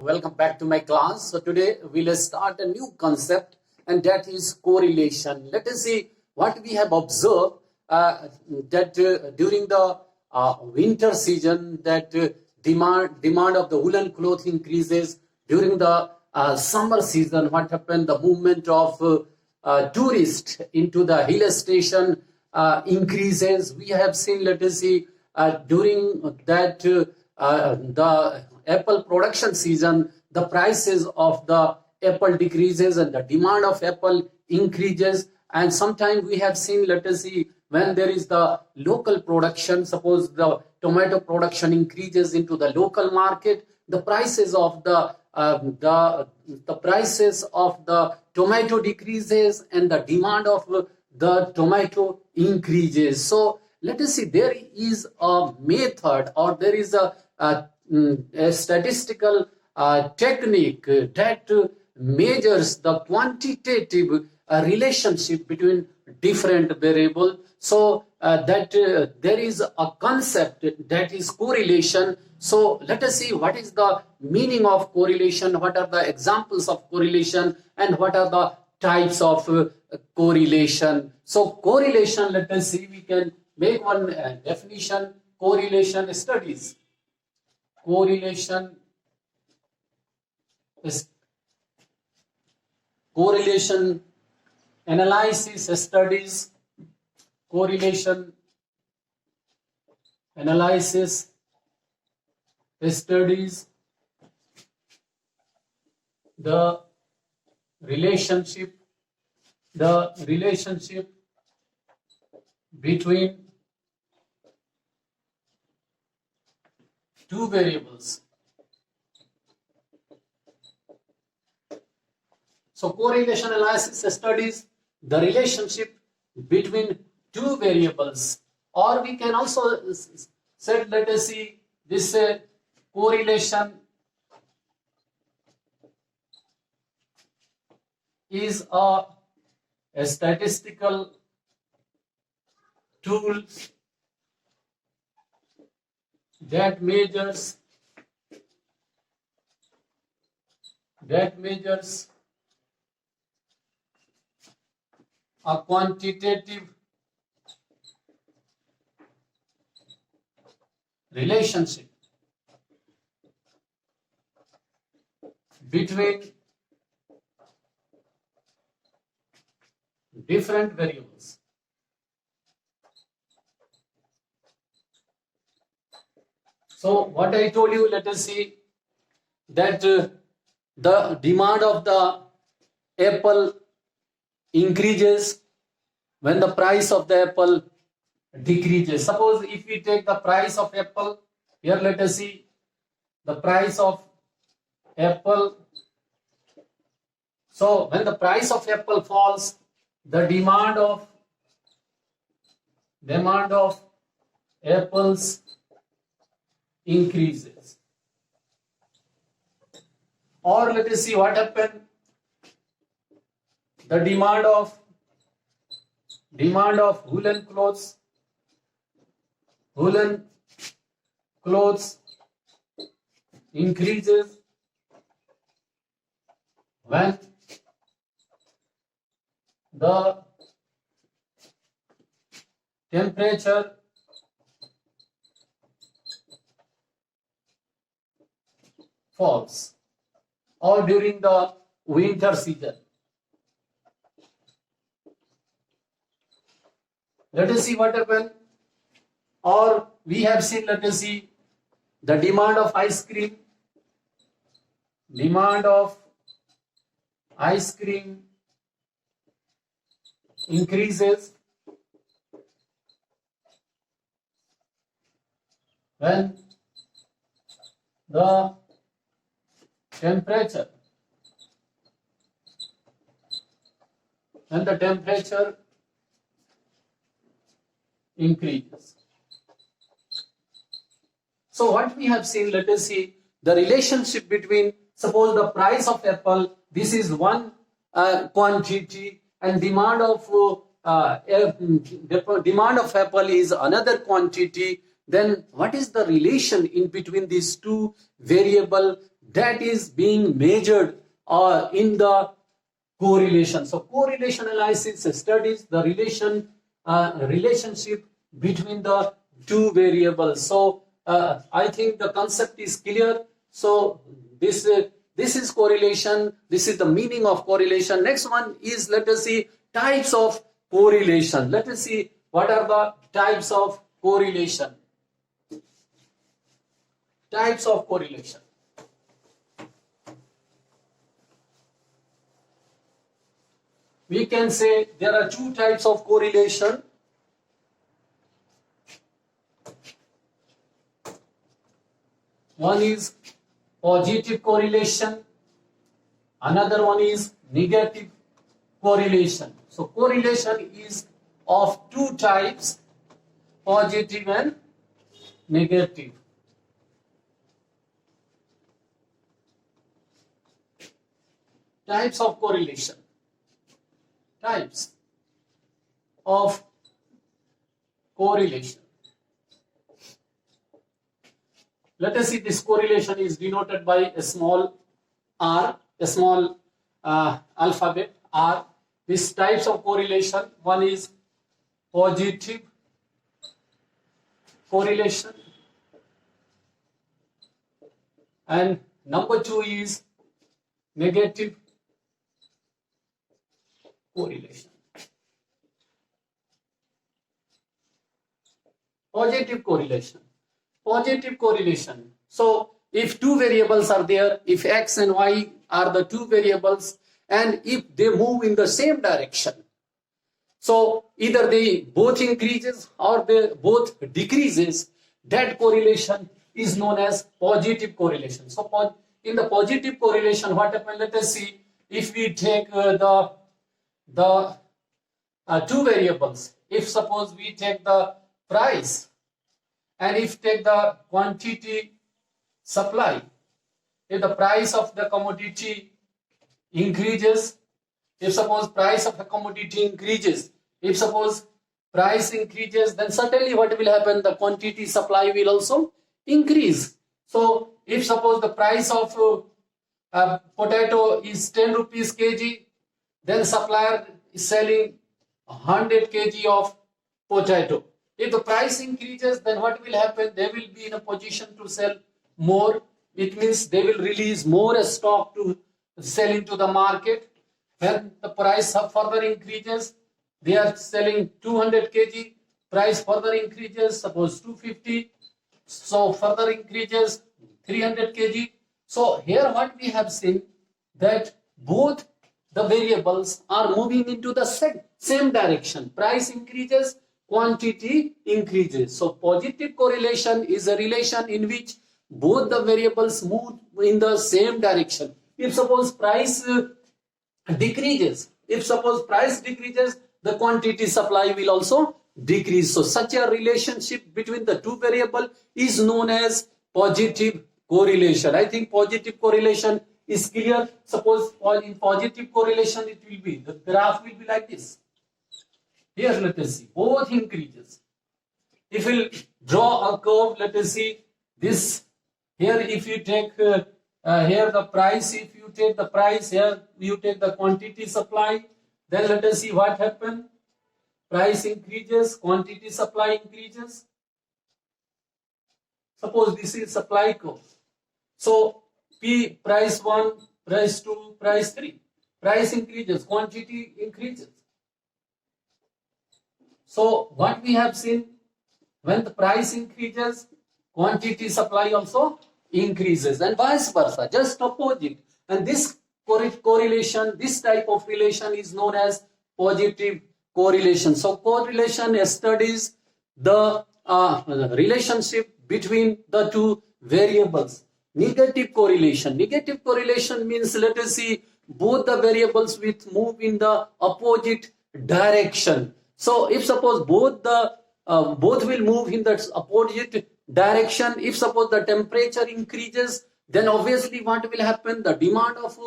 Welcome back to my class. So today we'll start a new concept, and that is correlation. Let us see what we have observed that during the winter season that demand of the woolen cloth increases. During the summer season, what happened? The movement of tourists into the hill station increases. We have seen, let us see, during that the apple production season, the prices of the apple decreases and the demand of apple increases. And sometimes we have seen, let us see, when there is the local production, suppose the tomato production increases into the local market, the prices of the prices of the tomato decreases and the demand of the tomato increases. So let us see, there is a method, or there is a statistical technique that measures the quantitative relationship between different variables. So that there is a concept that is correlation. So let us see what is the meaning of correlation, what are the examples of correlation, and what are the types of correlation. So correlation, let us see, we can make one definition. Correlation studies. Correlation analysis studies. Correlation analysis studies the relationship between two variables. So correlation analysis studies the relationship between two variables, or we can also say, let us see, this correlation is a statistical tool that measures a quantitative relationship between different variables. So what I told you, let us see that the demand of the apple increases when the price of the apple decreases. Suppose if we take the price of apple, here let us see the price of apple. So when the price of apple falls, the demand of apples increases. Or let us see what happened. The demand of woolen clothes increases when the temperature falls, or during the winter season. Let us see what happened. Or we have seen, let us see, the demand of ice cream increases when the temperature increases. So what we have seen, let us see the relationship between, suppose the price of apple, this is one quantity, and demand of apple is another quantity. Then what is the relation in between these two variable that is being measured in the correlation. So correlation analysis studies the relationship between the two variables. So I think the concept is clear. So this is correlation. This is the meaning of correlation. Next one is, let us see, types of correlation. Let us see what are the types of correlation. Types of correlation. We can say there are two types of correlation. One is positive correlation, another one is negative correlation. So correlation is of two types, positive and negative. Types of correlation. Types of correlation. Let us see, this correlation is denoted by a small r, a small alphabet r. These types of correlation, one is positive correlation and number two is negative correlation. Positive correlation. Positive correlation. So if two variables are there, if x and y are the two variables, and if they move in the same direction, so either they both increases or they both decreases, that correlation is known as positive correlation. So in the positive correlation, what happens? Let us see, if we take the two variables, if suppose we take the price and if take the quantity supply, if the price of the commodity increases, if suppose price of the commodity increases, if suppose price increases, then certainly what will happen? The quantity supply will also increase. So if suppose the price of potato is 10 rupees kg, then supplier is selling 100 kg of potato. If the price increases, then what will happen? They will be in a position to sell more. It means they will release more stock to sell into the market. When the price further increases, they are selling 200 kg, price further increases, suppose 250, so further increases 300 kg. So here what we have seen, that both the variables are moving into the same direction. Price increases, quantity increases. So positive correlation is a relation in which both the variables move in the same direction. If suppose price decreases, the quantity supply will also decrease. So such a relationship between the two variables is known as positive correlation. I think positive correlation is clear. Suppose in positive correlation, it will be, the graph will be like this. Here let us see, both increases. If we will draw a curve, let us see this. Here if you take here the price, if you take the price, here you take the quantity supply, then let us see what happens. Price increases, quantity supply increases. Suppose this is supply curve. So P, price 1, price 2, price 3. Price increases, quantity increases. So what we have seen, when the price increases, quantity supply also increases, and vice versa, just opposite. And this correlation, this type of relation is known as positive correlation. So correlation studies the relationship between the two variables. Negative correlation. Negative correlation means, let us see, both the variables will move in the opposite direction. So if suppose both will move in the opposite direction, if suppose the temperature increases, then obviously what will happen? The demand of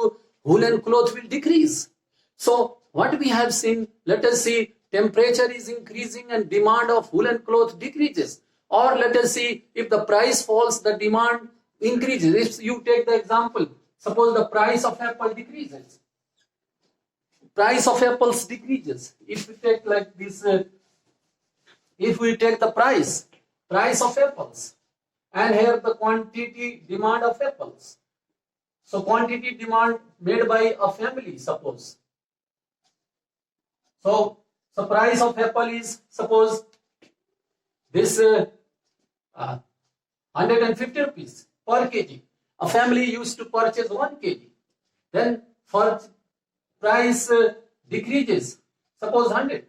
woolen cloth will decrease. So what we have seen, let us see, temperature is increasing and demand of woolen cloth decreases. Or let us see, if the price falls, the demand increases. If you take the example, suppose the price of apple decreases. Price of apples decreases. If we take like this, if we take the price of apples, and here the quantity demand of apples. So quantity demand made by a family, suppose. So price of apple is, suppose, this 150 rupees per kg. A family used to purchase 1 kg. Then for price decreases, suppose 100.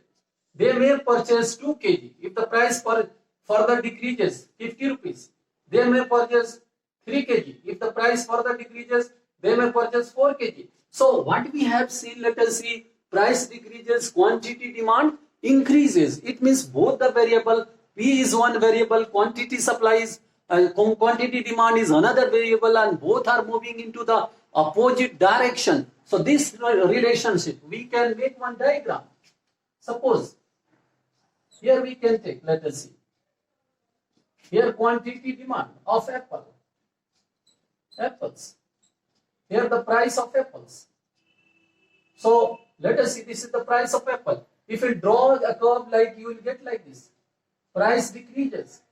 They may purchase 2 kg. If the price further decreases, 50 rupees, they may purchase 3 kg. If the price further decreases, they may purchase 4 kg. So what we have seen, let us see, price decreases, quantity demand increases. It means both the variable, P is one variable, quantity supplies, quantity demand is another variable, and both are moving into the opposite direction. So this relationship, we can make one diagram. Suppose, here we can take, let us see. Here quantity demand of apples. Here the price of apples. So let us see, this is the price of apple. If you draw a curve, like you will get like this. Price decreases,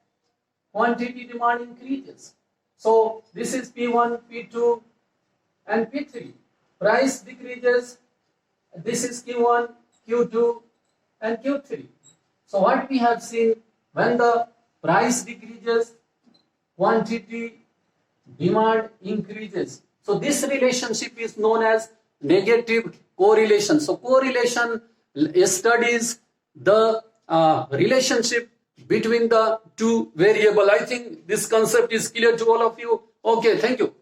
quantity demand increases. So this is P1, P2 and P3. Price decreases, this is Q1, Q2 and Q3. So what we have seen, when the price decreases, quantity demand increases. So this relationship is known as negative correlation. So correlation studies the relationship between the two variables. I think this concept is clear to all of you. Okay, thank you.